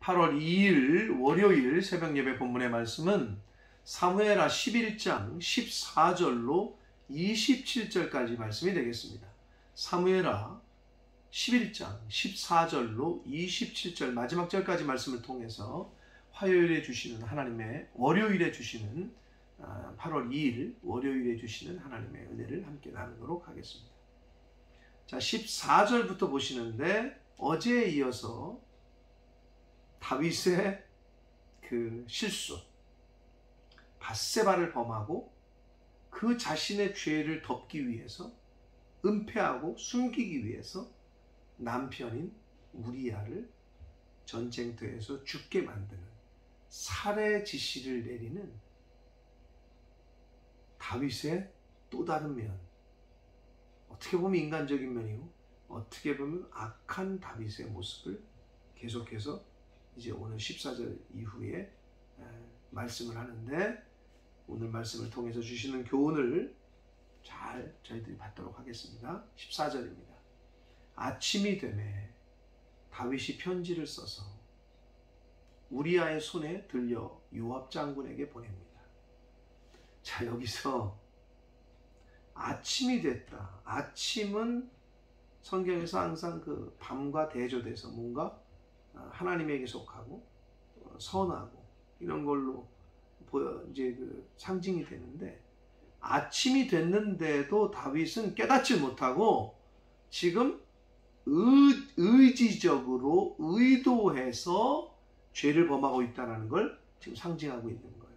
8월 2일 월요일 새벽 예배 본문의 말씀은 사무엘하 11장 14절로 27절까지 말씀이 되겠습니다. 사무엘하 11장 14절로 27절 마지막 절까지 말씀을 통해서 화요일에 주시는 하나님의 월요일에 주시는 8월 2일 월요일에 주시는 하나님의 은혜를 함께 나누도록 하겠습니다. 자, 14절부터 보시는데 어제에 이어서 다윗의 그 실수, 밧세바를 범하고 그 자신의 죄를 덮기 위해서 은폐하고 숨기기 위해서 남편인 우리아를 전쟁터에서 죽게 만드는 살해 지시를 내리는 다윗의 또 다른 면, 어떻게 보면 인간적인 면이고 어떻게 보면 악한 다윗의 모습을 계속해서 이제 오늘 14절 이후에 말씀을 하는데, 오늘 말씀을 통해서 주시는 교훈을 잘 저희들이 받도록 하겠습니다. 14절입니다. 아침이 되매 다윗이 편지를 써서 우리아의 손에 들려 요압 장군에게 보냅니다. 자, 여기서 아침이 됐다. 아침은 성경에서 항상 그 밤과 대조돼서 뭔가 하나님에게 속하고 선하고 이런 걸로 이제 그 상징이 되는데, 아침이 됐는데도 다윗은 깨닫지 못하고 지금 의지적으로 의도해서 죄를 범하고 있다는 걸 지금 상징하고 있는 거예요.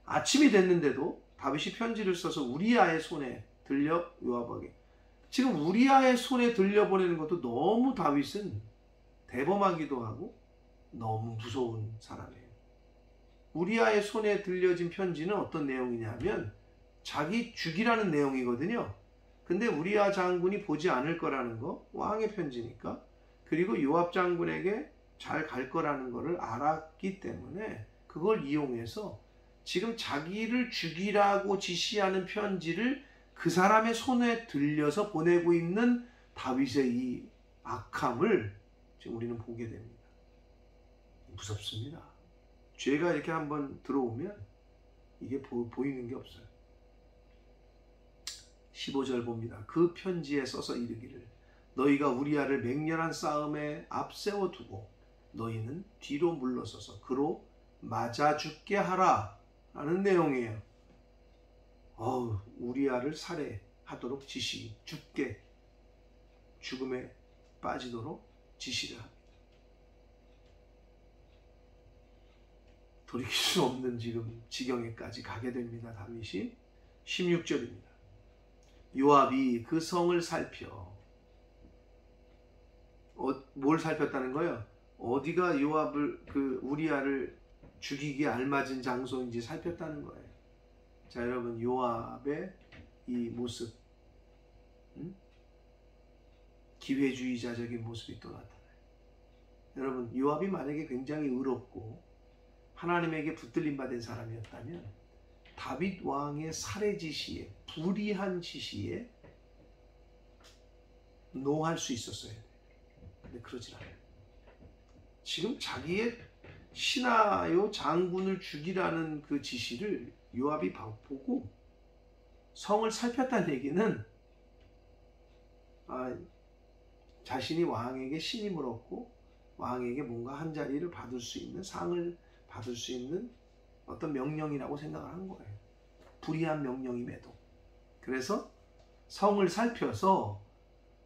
아침이 됐는데도 다윗이 편지를 써서 우리아의 손에 들려 요압에게, 지금 우리아의 손에 들려보내는 것도 너무 다윗은 대범하기도 하고 너무 무서운 사람이에요. 우리아의 손에 들려진 편지는 어떤 내용이냐면 자기 죽이라는 내용이거든요. 근데 우리아 장군이 보지 않을 거라는 거, 왕의 편지니까, 그리고 요압 장군에게 잘 갈 거라는 거를 알았기 때문에 그걸 이용해서 지금 자기를 죽이라고 지시하는 편지를 그 사람의 손에 들려서 보내고 있는 다윗의 이 악함을 지금 우리는 보게 됩니다. 무섭습니다. 죄가 이렇게 한번 들어오면 이게 보이는 게 없어요. 15절 봅니다. 그 편지에 써서 이르기를 너희가 우리아를 맹렬한 싸움에 앞세워 두고 너희는 뒤로 물러서서 그로 맞아 죽게 하라 라는 내용이에요. 우리아를 살해하도록 지시, 죽음에 빠지도록 지시를 합니다. 돌이킬 수 없는 지금 지경에까지 가게 됩니다. 다윗이. 16절입니다. 요압이 그 성을 살펴, 뭘 살폈다는 거예요? 어디가 요압을, 그 우리아를 죽이기에 알맞은 장소인지 살폈다는 거예요. 자, 여러분, 요압의 이 모습, 기회주의자적인 모습이 또 나타나요. 여러분, 요압이 만약에 굉장히 의롭고 하나님에게 붙들림 받은 사람이었다면 다윗 왕의 살해 지시에, 불의한 지시에 노할 수 있었어야 돼요. 근데 그러질 않아요. 지금 자기의 신하요 장군을 죽이라는 그 지시를 요압이 보고 성을 살폈다는 얘기는 자신이 왕에게 신임을 얻고 왕에게 뭔가 한 자리를 받을 수 있는, 상을 받을 수 있는 어떤 명령이라고 생각을 한 거예요. 불의한 명령임에도. 그래서 성을 살펴서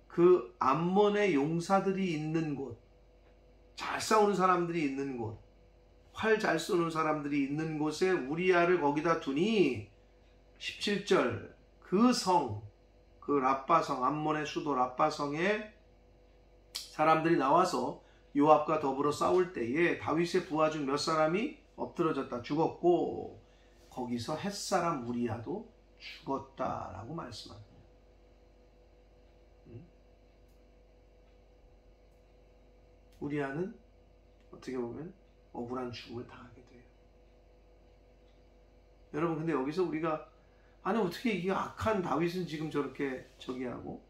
그 암몬의 용사들이 있는 곳, 잘 싸우는 사람들이 있는 곳, 활 잘 쏘는 사람들이 있는 곳에 우리아를 거기다 두니, 17절, 그 성, 그 라빠성, 암몬의 수도 라빠성에 사람들이 나와서 요압과 더불어 싸울 때에 다윗의 부하 중 몇 사람이 엎드러졌다 죽었고 거기서 햇사람 우리아도 죽었다라고 말씀합니다. 우리아는 어떻게 보면 억울한 죽음을 당하게 돼요. 여러분, 근데 여기서 우리가 어떻게 이게 악한 다윗은 지금 저렇게 하고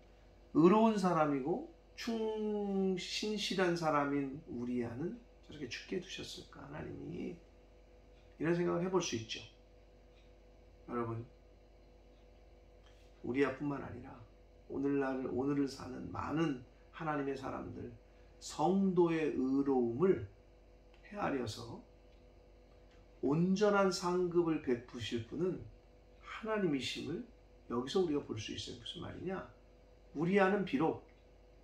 의로운 사람이고 충신실한 사람인 우리아는 저렇게 죽게 두셨을까 하나님이? 이런 생각을 해볼 수 있죠. 여러분, 우리야뿐만 아니라 오늘을 사는 많은 하나님의 사람들, 성도의 의로움을 헤아려서 온전한 상급을 베푸실 분은 하나님이심을 여기서 우리가 볼 수 있어요. 무슨 말이냐? 우리아는 비록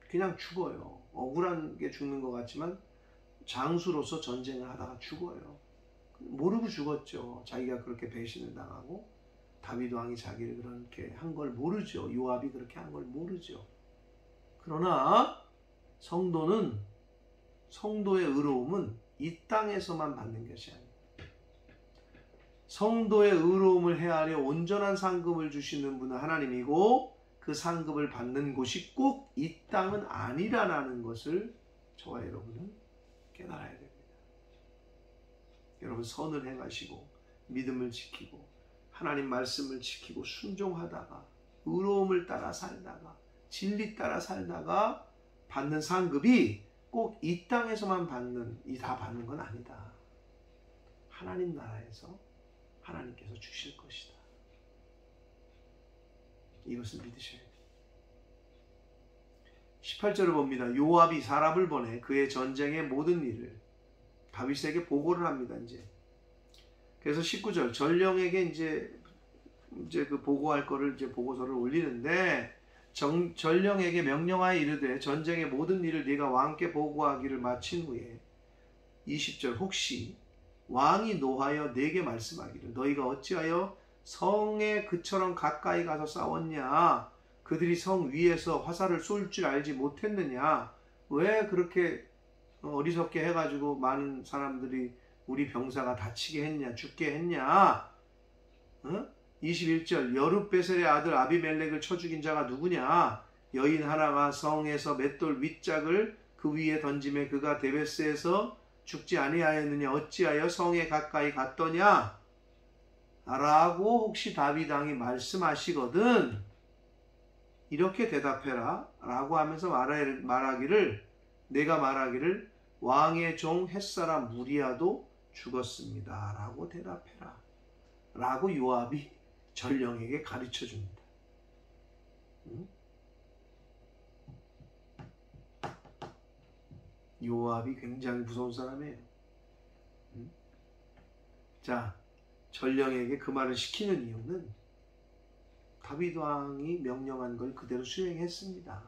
그냥 죽어요. 억울한 게 죽는 것 같지만 장수로서 전쟁을 하다가 죽어요. 모르고 죽었죠. 자기가 그렇게 배신을 당하고 다윗 왕이 자기를 그렇게 한 걸 모르죠. 요압이 그렇게 한 걸 모르죠. 그러나 성도의 의로움은 이 땅에서만 받는 것이 아닙니다. 성도의 의로움을 헤아려 온전한 상급을 주시는 분은 하나님이고 그 상급을 받는 곳이 꼭 이 땅은 아니라는 것을 저와 여러분은 깨달아야 됩니다. 여러분, 선을 행하시고 믿음을 지키고 하나님 말씀을 지키고 순종하다가 의로움을 따라 살다가 진리 따라 살다가 받는 상급이 꼭 이 땅에서만 다 받는 건 아니다. 하나님 나라에서 하나님께서 주실 것이다. 이것을 믿으셔야 돼요. 18절을 봅니다. 요압이 사람을 보내 그의 전쟁의 모든 일을 다윗에게 보고를 합니다. 이제 그래서 19절 전령에게 이제 그 보고할 거를 이제 보고서를 올리는데 전령에게 명령하여 이르되 전쟁의 모든 일을 네가 왕께 보고하기를 마친 후에 20절 혹시 왕이 노하여 네게 말씀하기를 너희가 어찌하여 성에 그처럼 가까이 가서 싸웠냐? 그들이 성 위에서 화살을 쏠 줄 알지 못했느냐? 왜 그렇게 어리석게 해가지고 많은 사람들이 우리 병사가 다치게 했냐? 죽게 했냐? 21절 여룻베셀의 아들 아비멜렉을 쳐 죽인 자가 누구냐? 여인 하나가 성에서 맷돌 윗짝을 그 위에 던짐에 그가 데베스에서 죽지 아니하였느냐? 어찌하여 성에 가까이 갔더냐? 라고 혹시 다윗 왕이 말씀하시거든 이렇게 대답해라 라고 하면서 내가 말하기를 왕의 종 햇사람 무리아도 죽었습니다 라고 대답해라 라고 요압이 전령에게 가르쳐 줍니다. 요압이 굉장히 무서운 사람이에요. 자, 전령에게 그 말을 시키는 이유는 다윗 왕이 명령한 걸 그대로 수행했습니다.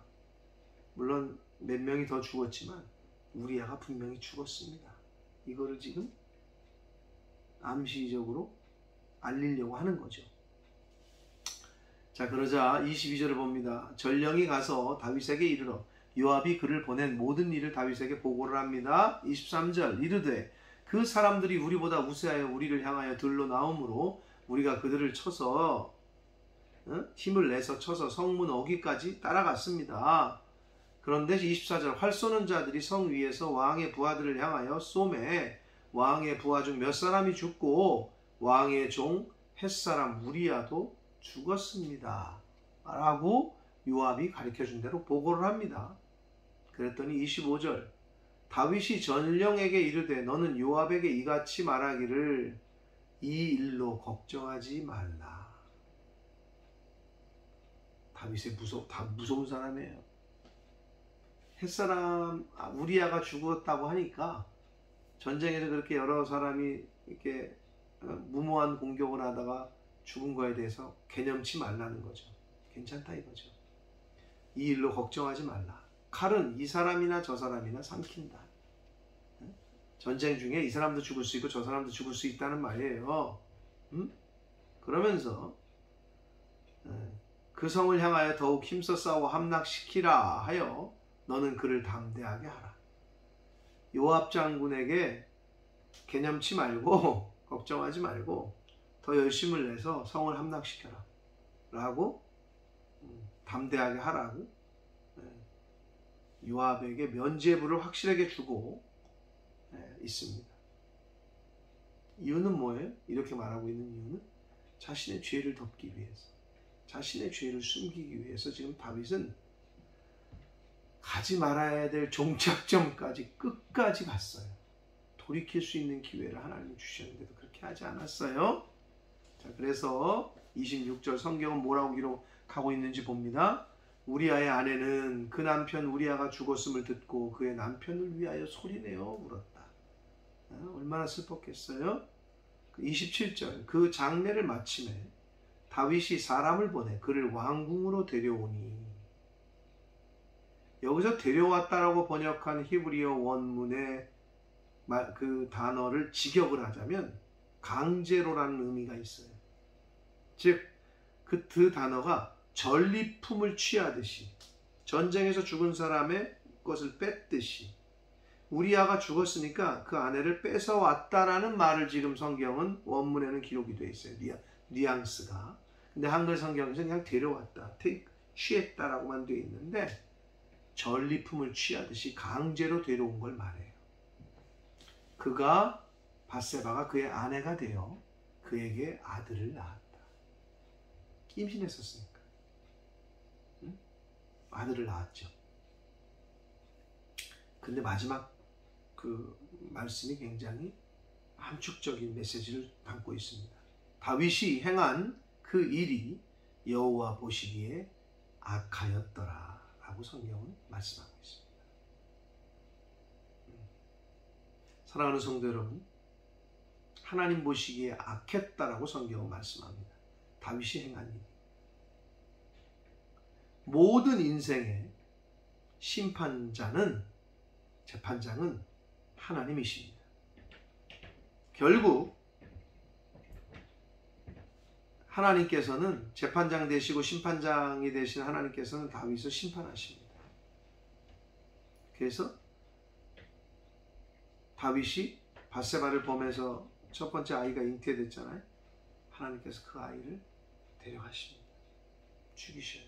물론 몇 명이 더 죽었지만 우리아가 분명히 죽었습니다. 이거를 지금 암시적으로 알리려고 하는 거죠. 자, 그러자 22절을 봅니다. 전령이 가서 다윗에게 이르러 요압이 그를 보낸 모든 일을 다윗에게 보고를 합니다. 23절 이르되 그 사람들이 우리보다 우세하여 우리를 향하여 들러 나오므로 우리가 그들을 쳐서 힘을 내서 쳐서 성문 어귀까지 따라갔습니다. 그런데 24절 활 쏘는 자들이 성 위에서 왕의 부하들을 향하여 쏘매 왕의 부하 중 몇 사람이 죽고 왕의 종 햇사람 무리아도 죽었습니다 라고 요압이 가르쳐준 대로 보고를 합니다. 그랬더니 25절 다윗이 전령에게 이르되 너는 요압에게 이같이 말하기를 이 일로 걱정하지 말라. 다윗이 무서운 사람이에요. 햇사람 우리아가 죽었다고 하니까 전쟁에서 그렇게 여러 사람이 이렇게 무모한 공격을 하다가 죽은 거에 대해서 개념치 말라는 거죠. 괜찮다 이거죠. 이 일로 걱정하지 말라. 칼은 이 사람이나 저 사람이나 삼킨다. 전쟁 중에 이 사람도 죽을 수 있고 저 사람도 죽을 수 있다는 말이에요. 그러면서 그 성을 향하여 더욱 힘써 싸워 함락시키라 하여 너는 그를 담대하게 하라. 요압 장군에게 개념치 말고 걱정하지 말고 더 열심을 내서 성을 함락시켜라 라고 담대하게 하라고 요압에게 면죄부를 확실하게 주고 있습니다. 이유는 뭐예요? 이렇게 말하고 있는 이유는 자신의 죄를 덮기 위해서, 자신의 죄를 숨기기 위해서 지금 다윗은 가지 말아야 될 종착점까지 끝까지 갔어요. 돌이킬 수 있는 기회를 하나님 주셨는데도 그렇게 하지 않았어요. 자, 그래서 26절 성경은 뭐라고 기록하고 있는지 봅니다. 우리아의 아내는 그 남편 우리아가 죽었음을 듣고 그의 남편을 위하여 소리내어 울었다. 얼마나 슬펐겠어요? 27절 그 장례를 마침에 다윗이 사람을 보내 그를 왕궁으로 데려오니, 여기서 데려왔다라고 번역한 히브리어 원문의 그 단어를 직역을 하자면 강제로라는 의미가 있어요. 즉 그 단어가 전리품을 취하듯이, 전쟁에서 죽은 사람의 것을 뺐듯이 우리아가 죽었으니까 그 아내를 뺏어왔다라는 말을 지금 성경은 원문에는 기록이 되어 있어요. 뉘앙스가. 근데 한글 성경에서 그냥 데려왔다, 취했다라고만 되어 있는데 전리품을 취하듯이 강제로 데려온 걸 말해요. 그가, 밧세바가 그의 아내가 되어 그에게 아들을 낳았다. 임신했었으니까. 응? 아들을 낳았죠. 근데 마지막 그 말씀이 굉장히 함축적인 메시지를 담고 있습니다. 다윗이 행한 그 일이 여호와 보시기에 악하였더라 라고 성경은 말씀하고 있습니다. 사랑하는 성도 여러분, 하나님 보시기에 악했다라고 성경은 말씀합니다. 다윗이 행한 일. 모든 인생의 심판자는, 재판장은 하나님이십니다. 결국 하나님께서는, 재판장 되시고 심판장이 되신 하나님께서는 다윗을 심판하십니다. 그래서 다윗이 밧세바를 범해서 첫 번째 아이가 잉태됐잖아요. 하나님께서 그 아이를 데려가십니다. 죽이셔요.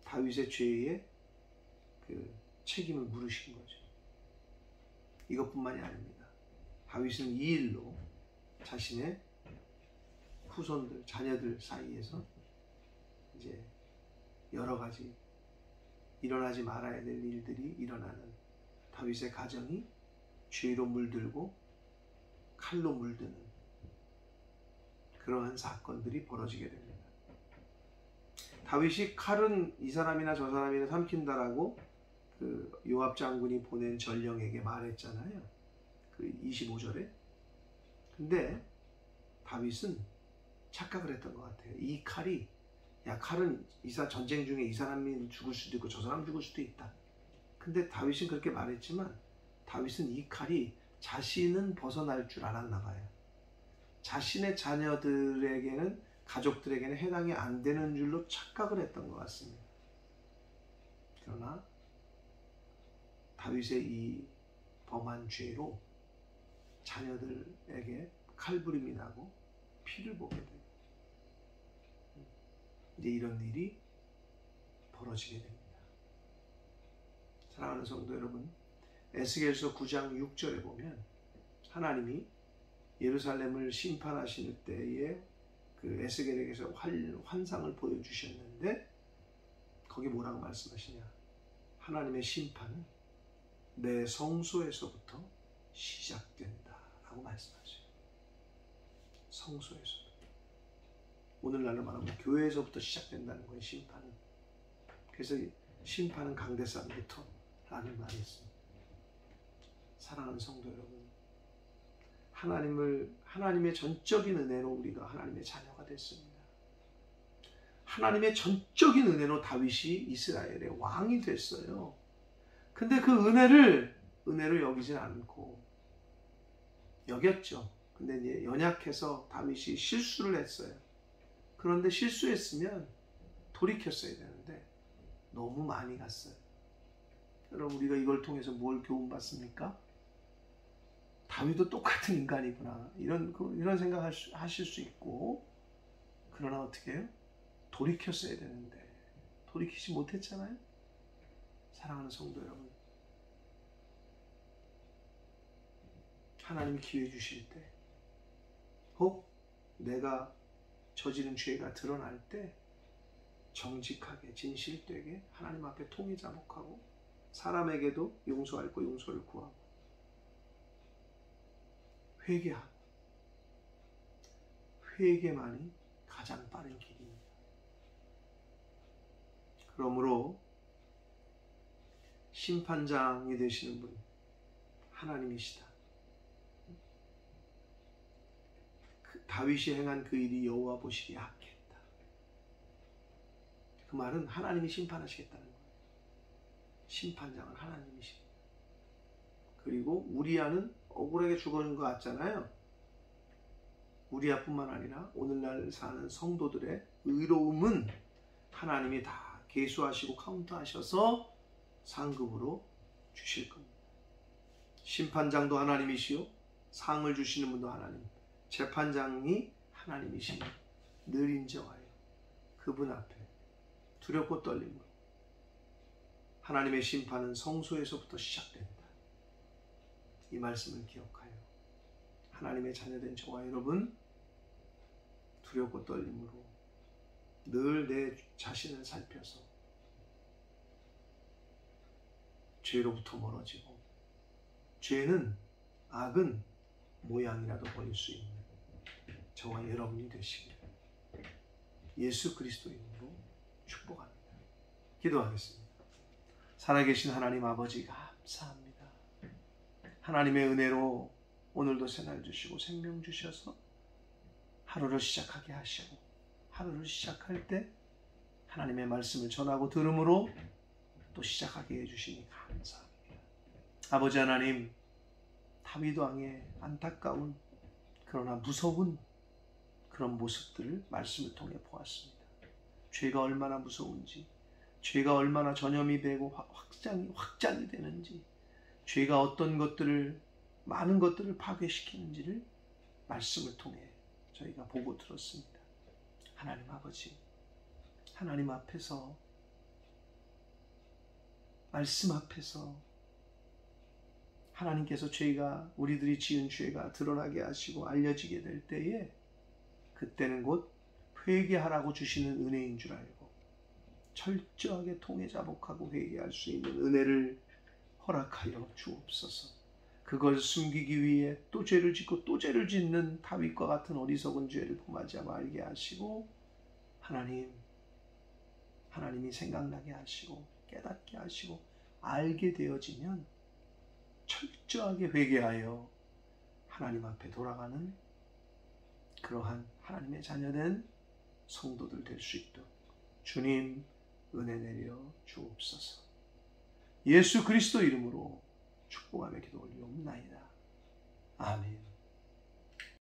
다윗의 죄에 그 책임을 물으신 거죠. 이것뿐만이 아닙니다. 다윗은 이 일로 자신의 후손들, 자녀들 사이에서 이제 여러 가지 일어나지 말아야 될 일들이 일어나는, 다윗의 가정이 죄로 물들고 칼로 물드는 그러한 사건들이 벌어지게 됩니다. 다윗이 칼은 이 사람이나 저 사람이나 삼킨다라고 그 요압 장군이 보낸 전령에게 말했잖아요. 그 25절에. 근데 다윗은 착각을 했던 것 같아요. 이 칼이, 야, 칼은 전쟁 중에 이 사람이 죽을 수도 있고 저 사람 죽을 수도 있다. 근데 다윗은 그렇게 말했지만 다윗은 이 칼이 자신은 벗어날 줄 알았나 봐요. 자신의 자녀들에게는, 가족들에게는 해당이 안 되는 줄로 착각을 했던 것 같습니다. 그러나 다윗의 이 범한 죄로 자녀들에게 칼부림이 나고 피를 보게 돼요. 이제 이런 일이 벌어지게 됩니다. 사랑하는 성도 여러분, 에스겔서 9장 6절에 보면 하나님이 예루살렘을 심판하실 때에 그 에스겔에게서 환상을 보여주셨는데 거기 뭐라고 말씀하시냐? 하나님의 심판은 내 성소에서부터 시작된다 라고 말씀하세요. 성소에서부터. 오늘날로 말하면 교회에서부터 시작된다는 거예요, 심판은. 그래서 심판은 강대상부터 라는 말이 있습니다. 사랑하는 성도 여러분, 하나님의 전적인 은혜로 우리가 하나님의 자녀가 됐습니다. 하나님의 전적인 은혜로 다윗이 이스라엘의 왕이 됐어요. 근데 그 은혜로 여기진 않고, 여겼죠. 근데 이제 연약해서 다윗이 실수를 했어요. 그런데 실수했으면 돌이켰어야 되는데 너무 많이 갔어요. 여러분, 우리가 이걸 통해서 뭘 교훈받습니까? 다윗도 똑같은 인간이구나, 이런 생각 하실 수 있고, 그러나 어떻게 해요? 돌이켰어야 되는데 돌이키지 못했잖아요. 사랑하는 성도 여러분, 하나님이 기회 주실 때, 혹 내가 저지른 죄가 드러날 때 정직하게 진실되게 하나님 앞에 통해 자복하고 사람에게도 용서할 거 용서를 구하고, 회개하고 회개만이 가장 빠른 길입니다. 그러므로 심판장이 되시는 분 하나님이시다. 다윗이 행한 그 일이 여호와 보시기에 악했다. 그 말은 하나님이 심판하시겠다는 거예요. 심판장은 하나님이십니다. 그리고 우리아는 억울하게 죽어진 것 같잖아요. 우리아뿐만 아니라 오늘날 사는 성도들의 의로움은 하나님이 다 계수하시고 카운트하셔서 상급으로 주실 겁니다. 심판장도 하나님이시요 상을 주시는 분도 하나님, 재판장이 하나님이시니 늘 인정하여 그분 앞에 두렵고 떨림으로 하나님의 심판은 성소에서부터 시작된다. 이 말씀을 기억하여 하나님의 자녀된 저와 여러분 두렵고 떨림으로 늘 내 자신을 살펴서 죄로부터 멀어지고 죄는 악은 모양이라도 버릴 수 있는 저와 여러분이 되시기를 예수 그리스도 이름으로 축복합니다. 기도하겠습니다. 살아계신 하나님 아버지 감사합니다. 하나님의 은혜로 오늘도 새날 주시고 생명 주셔서 하루를 시작하게 하시고 하루를 시작할 때 하나님의 말씀을 전하고 들음으로 또 시작하게 해주시니 감사합니다. 아버지 하나님, 다윗 왕의 안타까운 그러나 무서운 그런 모습들을 말씀을 통해 보았습니다. 죄가 얼마나 무서운지, 죄가 얼마나 전염이 되고 확장이 되는지, 죄가 어떤 것들을 많은 것들을 파괴시키는지를 말씀을 통해 저희가 보고 들었습니다. 하나님 아버지, 하나님 앞에서 말씀 앞에서 하나님께서 죄가 우리들이 지은 죄가 드러나게 하시고 알려지게 될 때에 그때는 곧 회개하라고 주시는 은혜인 줄 알고 철저하게 통회자복하고 회개할 수 있는 은혜를 허락하여 주옵소서. 그걸 숨기기 위해 또 죄를 짓고 또 죄를 짓는 다윗과 같은 어리석은 죄를 범하지 말게 하시고 하나님이 생각나게 하시고 깨닫게 하시고 알게 되어지면 철저하게 회개하여 하나님 앞에 돌아가는 그러한 하나님의 자녀된 성도들 될 수 있도록 주님 은혜 내려 주옵소서. 예수 그리스도 이름으로 축복하며 기도 올리옵나이다. 아멘.